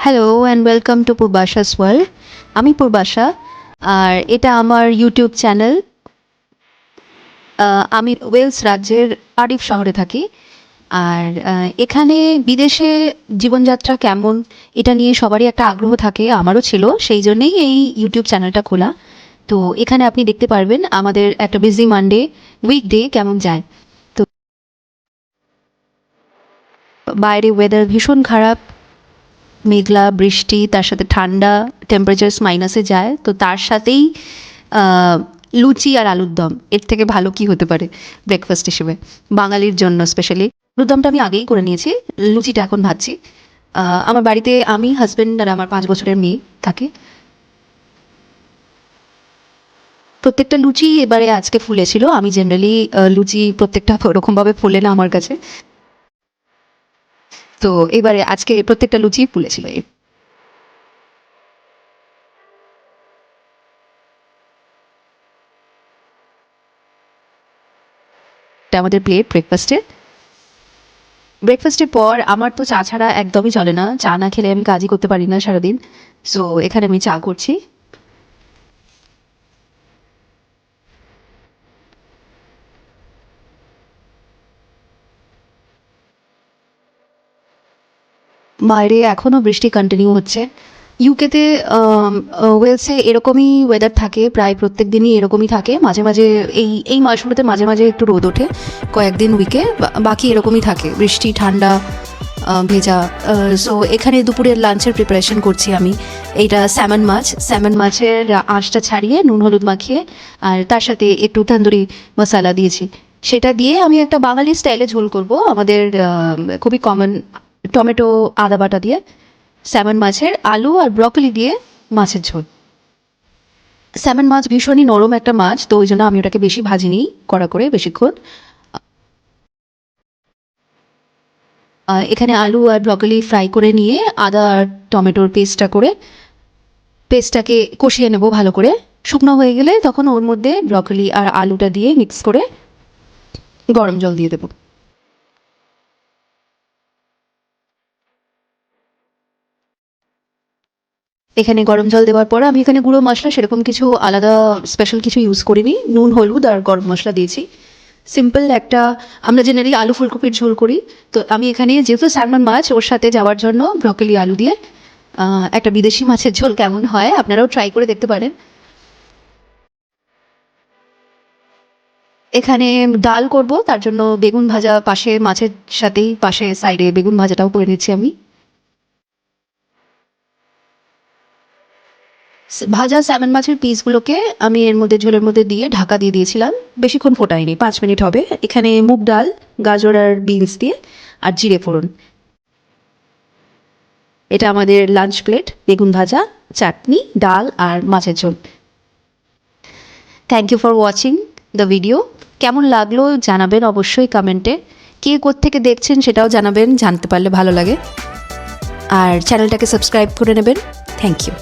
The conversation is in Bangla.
Hello and welcome to Purbasha's world. আমি পূর্বাশা, আর এটা আমার ইউটিউব চ্যানেল। আমি ওয়েলস রাজ্যের কার্ডিফ শহরে থাকি। আর এখানে বিদেশে জীবনযাত্রা কেমন এটা নিয়ে সবারই একটা আগ্রহ থাকে, আমারও ছিল, সেই জন্যেই এই ইউটিউব চ্যানেলটা খোলা। তো এখানে আপনি দেখতে পারবেন আমাদের একটা বিজি মানডে উইকডে কেমন যায়। তো বাইরে ওয়েদার ভীষণ খারাপ, মেঘলা বৃষ্টি, তার সাথে ঠান্ডা, টেম্পারেচার মাইনাসে যায়। তো তার সাথেই লুচি আর আলুর দম, এর থেকে ভালো কি হতে পারে ব্রেকফাস্ট হিসেবে বাঙালির জন্য স্পেশালি। আলুর দমটা আমি আগেই করে নিয়েছি, লুচিটা এখন ভাজছি। আমার বাড়িতে আমি, হাজব্যান্ড আর আমার 5 বছরের মেয়ে থাকে। প্রত্যেকটা লুচি এবারে আজকে ফুলেছিল। আমি জেনারেলি লুচি প্রত্যেকটা ওরকমভাবে ফুলে না আমার কাছে। তো এবারে আজকে প্রত্যেকটা লুচি ফুলেছিল। এটা আমাদের প্লেট ব্রেকফাস্টের পর আমার তো চা ছাড়া একদমই চলে না। চা না খেলে আমি কাজই করতে পারি না সারাদিন। সো এখানে আমি চা করছি। বাইরে এখনও বৃষ্টি কন্টিনিউ হচ্ছে। ইউকেতে ওয়েলসে এরকমই ওয়েদার থাকে, প্রায় প্রত্যেক দিনই এরকমই থাকে। মাঝে মাঝে এই এই মাসগুলোতে মাঝে মাঝে একটু রোদ ওঠে কয়েকদিন উইকে, বাকি এরকমই থাকে, বৃষ্টি, ঠান্ডা, ভেজা। সো এখানে দুপুরের লাঞ্চের প্রিপারেশন করছি আমি। এইটা স্যামন মাছের আঁশটা ছাড়িয়ে নুন হলুদ মাখিয়ে, আর তার সাথে একটু তন্দুরি মশলা দিয়েছি। সেটা দিয়ে আমি একটা বাঙালি স্টাইলে ঝোল করব, আমাদের খুবই কমন, টমেটো আদা বাটা দিয়ে স্যামন মাছের আলু আর ব্রকলি দিয়ে মাছের ঝোল। স্যামন মাছ ভীষণই নরম একটা মাছ, তো ওই জন্য আমি ওটাকে বেশি ভাজিনি কড়া করে বেশিক্ষণ। এখানে আলু আর ব্রকলি ফ্রাই করে নিয়ে আদা আর টমেটোর পেস্টটাকে কষিয়ে নেব ভালো করে। শুকনো হয়ে গেলে তখন ওর মধ্যে ব্রকলি আর আলুটা দিয়ে মিক্স করে গরম জল দিয়ে দেবো। এখানে গরম জল দেওয়ার পর আমি এখানে গুঁড়ো মশলা সেরকম কিছু আলাদা স্পেশাল কিছু ইউজ করিনি, নুন হলুদ আর গরম মশলা দিয়েছি। সিম্পল একটা, আমরা জেনারেলি আলু ফুলকপির ঝোল করি, তো আমি এখানে যেহেতু স্যালমন মাছ ওর সাথে যাওয়ার জন্য ব্রকলি আলু দিয়ে একটা বিদেশি মাছের ঝোল কেমন হয় আপনারাও ট্রাই করে দেখতে পারেন। এখানে ডাল করব, তার জন্য বেগুন ভাজা পাশে, মাছের সাথেই পাশে সাইডে বেগুন ভাজাটাও করে নিচ্ছি আমি। ভাজা স্যালমন মাছের পিসগুলোকে আমি এর মধ্যে ঝোলের মধ্যে দিয়ে ঢাকা দিয়ে দিয়েছিলাম, বেশিক্ষণ ফোটাইনি, 5 মিনিট হবে। এখানে মুগ ডাল, গাজর আর বিনস দিয়ে, আর জিরে ফোড়ন। এটা আমাদের লাঞ্চ প্লেট, বেগুন ভাজা, চাটনি, ডাল আর মাছের ঝোল। Thank you for watching the video. কেমন লাগলো জানাবেন অবশ্যই কমেন্টে। কে কোত্থেকে দেখছেন সেটাও জানাবেন, জানতে পারলে ভালো লাগে। আর চ্যানেলটাকে সাবস্ক্রাইব করে নেবেন। Thank you.